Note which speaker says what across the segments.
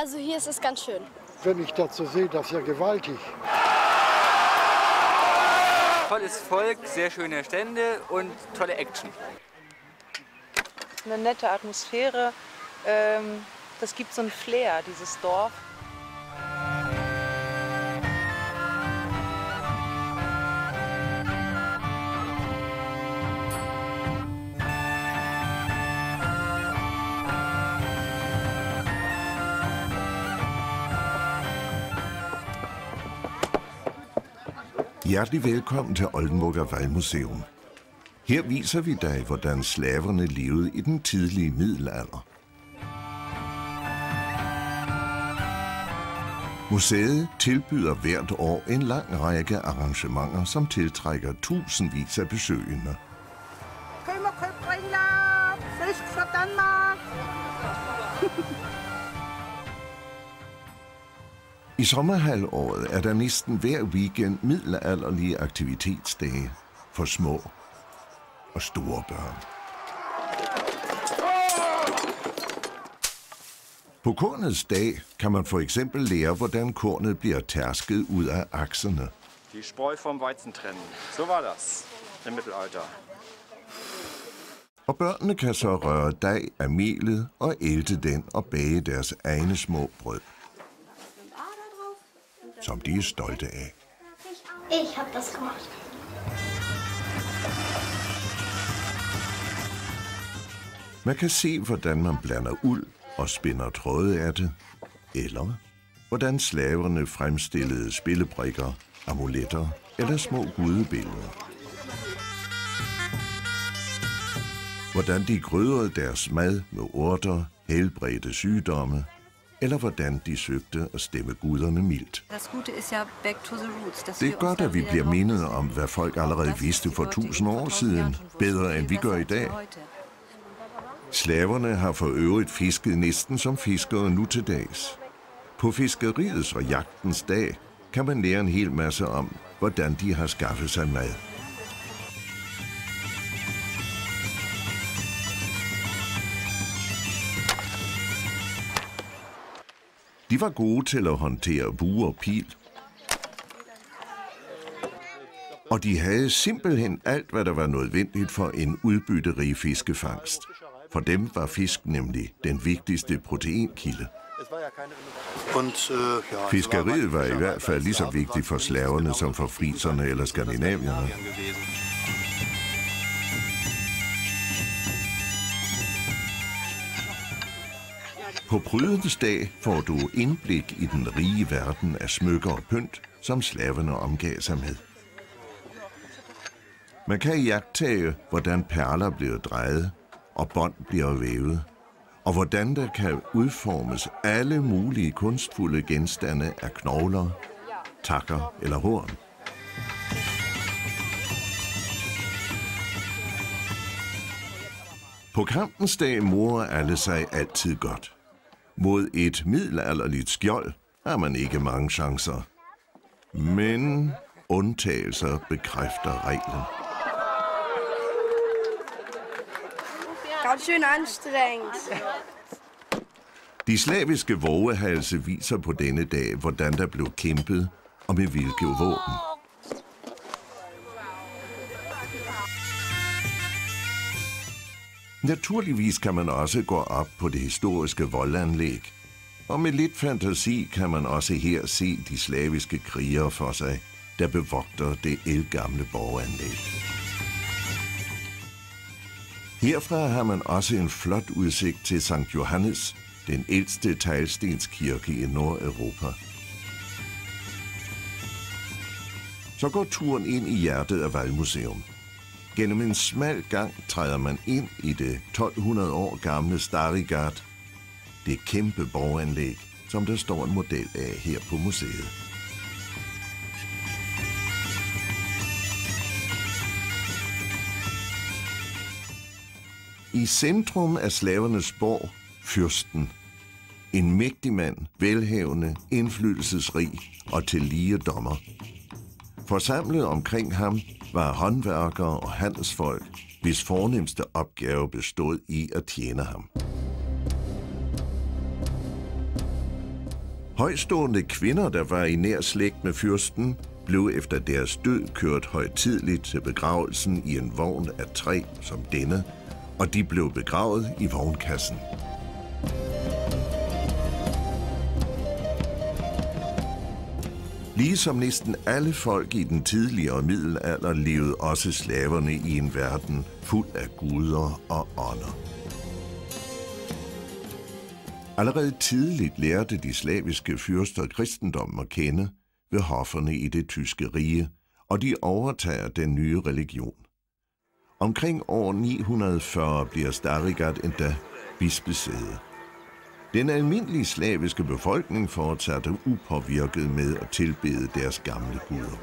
Speaker 1: Also hier ist es ganz schön.
Speaker 2: Wenn ich das so sehe, das ist ja gewaltig.
Speaker 3: Tolles Volk, sehr schöne Stände und tolle Action.
Speaker 4: Eine nette Atmosphäre. Das gibt so ein Flair, dieses Dorf.
Speaker 5: Hjertelig velkommen til Oldenburger Vallmuseum. Her viser vi dig, hvordan slaverne levede i den tidlige middelalder. Museet tilbyder hvert år en lang række arrangementer, som tiltrækker tusindvis af besøgende.
Speaker 6: Fisk fra Danmark!
Speaker 5: I sommerhalvåret er der næsten hver weekend middelalderlige aktivitetsdage for små og store børn. På kornets dag kan man for eksempel lære, hvordan kornet bliver tærsket ud af akserne.
Speaker 7: Die Spreu vom Weizen trennen. So war das im Mittelalter.
Speaker 5: Og børnene kan så røre dej af melet og ælte den og bage deres egne små brød, som de er stolte af.
Speaker 1: Ich habe das gemacht.
Speaker 5: Man kan se, hvordan man blander uld og spinder tråde af det, eller hvordan slaverne fremstillede spillebrikker, amuletter eller små gudebilleder. Hvordan de krydrede deres mad med urter, helbredte sygdomme, eller hvordan de søgte at stemme guderne mildt. Det er godt, at vi bliver mindet om, hvad folk allerede vidste for 1000 år siden, bedre end vi gør i dag. Slaverne har for øvrigt fisket næsten som fiskere nu til dags. På fiskeriets og jagtens dag kan man lære en hel masse om, hvordan de har skaffet sig mad. De var gode til at håndtere bue og pil. Og de havde simpelthen alt, hvad der var nødvendigt for en udbytterig fiskefangst. For dem var fisk nemlig den vigtigste proteinkilde. Fiskeriet var i hvert fald lige så vigtigt for slaverne som for friserne eller skandinavierne. På prydens dag får du indblik i den rige verden af smykker og pynt, som slaverne omgav sig med. Man kan iagttage, hvordan perler bliver drejet og bånd bliver vævet, og hvordan der kan udformes alle mulige kunstfulde genstande af knogler, takker eller horn. På kampens dag morer alle sig altid godt. Mod et middelalderligt skjold har man ikke mange chancer. Men undtagelser bekræfter reglen.
Speaker 1: Ganz schön anstrengend.
Speaker 5: De slaviske vovehalse viser på denne dag, hvordan der blev kæmpet og med hvilke våben. Naturligvis kan man også gå op på det historiske voldanlæg, og med lidt fantasi kan man også her se de slaviske krigere for sig, der bevogter det ældgamle borganlæg. Herfra har man også en flot udsigt til Sankt Johannes, den ældste teglstenskirke i Nordeuropa. Så går turen ind i hjertet af Vallmuseum. Gennem en smal gang træder man ind i det 1200 år gamle Starigard, det kæmpe borganlæg, som der står en model af her på museet. I centrum af slavernes borg, fyrsten. En mægtig mand, velhavende, indflydelsesrig og tillige dommer. Forsamlet omkring ham var håndværkere og handelsfolk, hvis fornemste opgave bestod i at tjene ham. Højstående kvinder, der var i nær slægt med fyrsten, blev efter deres død kørt højtideligt til begravelsen i en vogn af træ som denne, og de blev begravet i vognkassen. Ligesom næsten alle folk i den tidligere middelalder levede også slaverne i en verden fuld af guder og ånder. Allerede tidligt lærte de slaviske fyrster kristendommen at kende ved hofferne i det tyske rige, og de overtager den nye religion. Omkring år 940 bliver Starigard endda bispesæde. Den almindelige slaviske befolkning fortsatte upåvirket med at tilbede deres gamle guder.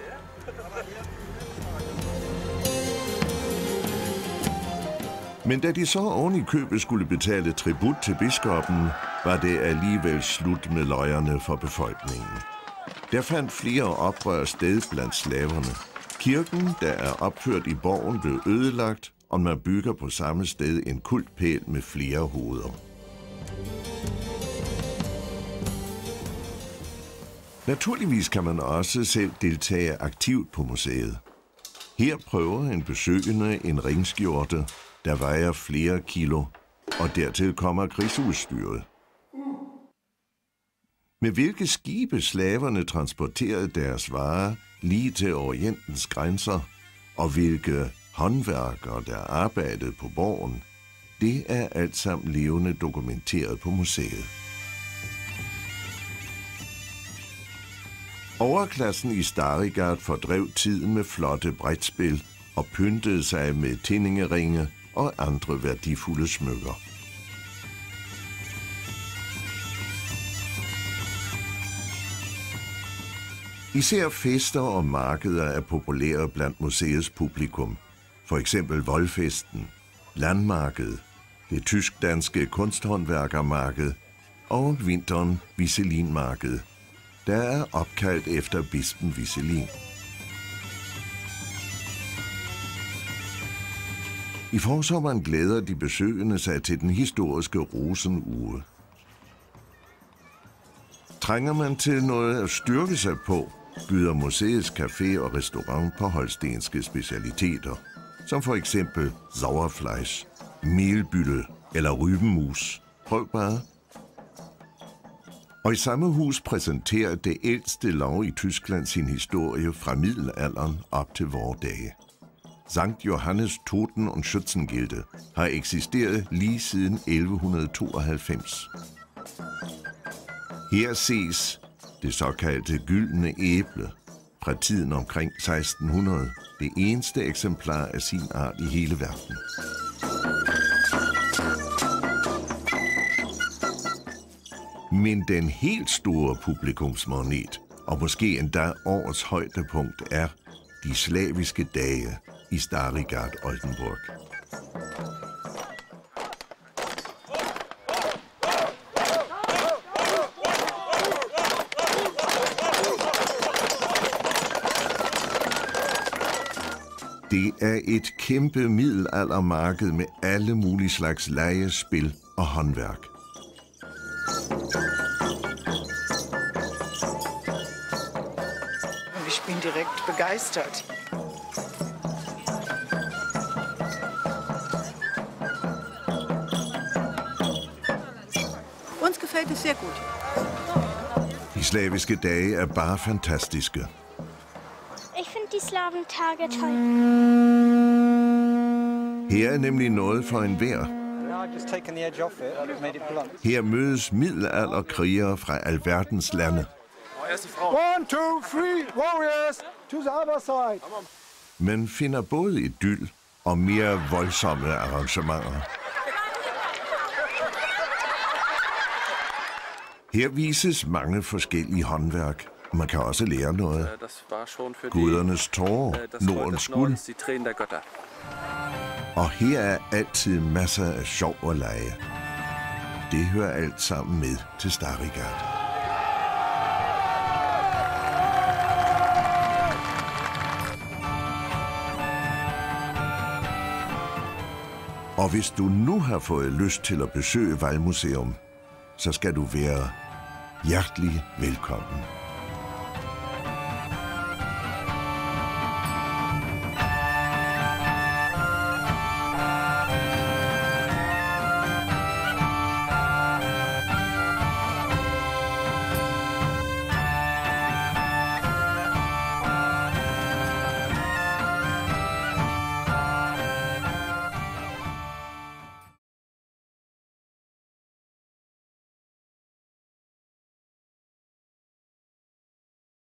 Speaker 5: Men da de så oven i købet skulle betale tribut til biskoppen, var det alligevel slut med løjerne for befolkningen. Der fandt flere oprør sted blandt slaverne. Kirken, der er opført i borgen, blev ødelagt, og man bygger på samme sted en kultpæl med flere hoveder. Naturligvis kan man også selv deltage aktivt på museet. Her prøver en besøgende en ringskjorte, der vejer flere kilo, og dertil kommer krigsudstyret. Med hvilke skibe slaverne transporterede deres varer lige til Orientens grænser, og hvilke håndværkere, der arbejdede på borgen, det er alt sammen levende dokumenteret på museet. Overklassen i Starigard fordrev tiden med flotte brætspil og pyntede sig med tindingeringe og andre værdifulde smykker. Især fester og markeder er populære blandt museets publikum. For eksempel Voldfesten, Landmarkedet, det tysk-danske kunsthåndværkermarked og vinteren Viselinmarkedet, der er opkaldt efter bispen Viselin. I forsommeren glæder de besøgende sig til den historiske Rosenuge. Trænger man til noget at styrke sig på, byder museets café og restaurant på holstenske specialiteter, som for eksempel Sauerfleisch, melbytte eller rybenmus. Prøv bare. Og i samme hus præsenterer det ældste lov i Tyskland sin historie fra middelalderen op til vore dage. Sankt Johannes Toten- und Schützengilde har eksisteret lige siden 1192. Her ses det såkaldte gyldne æble fra tiden omkring 1600, det eneste eksemplar af sin art i hele verden. Men den helt store publikumsmagnet, og måske endda årets højdepunkt, er de slaviske dage i Starigard Oldenburg. Det er et kæmpe middelaldermarked med alle mulige slags legespil og håndværk.
Speaker 6: Ich bin direkt begeistert. Uns gefällt es sehr gut.
Speaker 5: De slaviske dage er bare fantastiske.
Speaker 1: Ich finde die Slaventage toll.
Speaker 5: Her er nemlig noget for enhver. Her mødes middelalderkrigere fra alverdens lande.
Speaker 2: 1, 2, 3, warriors to the other side.
Speaker 5: Man finder både idyl og mere voldsomme arrangementer. Her vises mange forskellige håndværk. Man kan også lære noget. Gudernes tårer, Nordens guld. Og her er altid masser af sjov og lege. Det hører alt sammen med til Starigard. Og hvis du nu har fået lyst til at besøge Wallmuseum, så skal du være Hjertelig velkommen.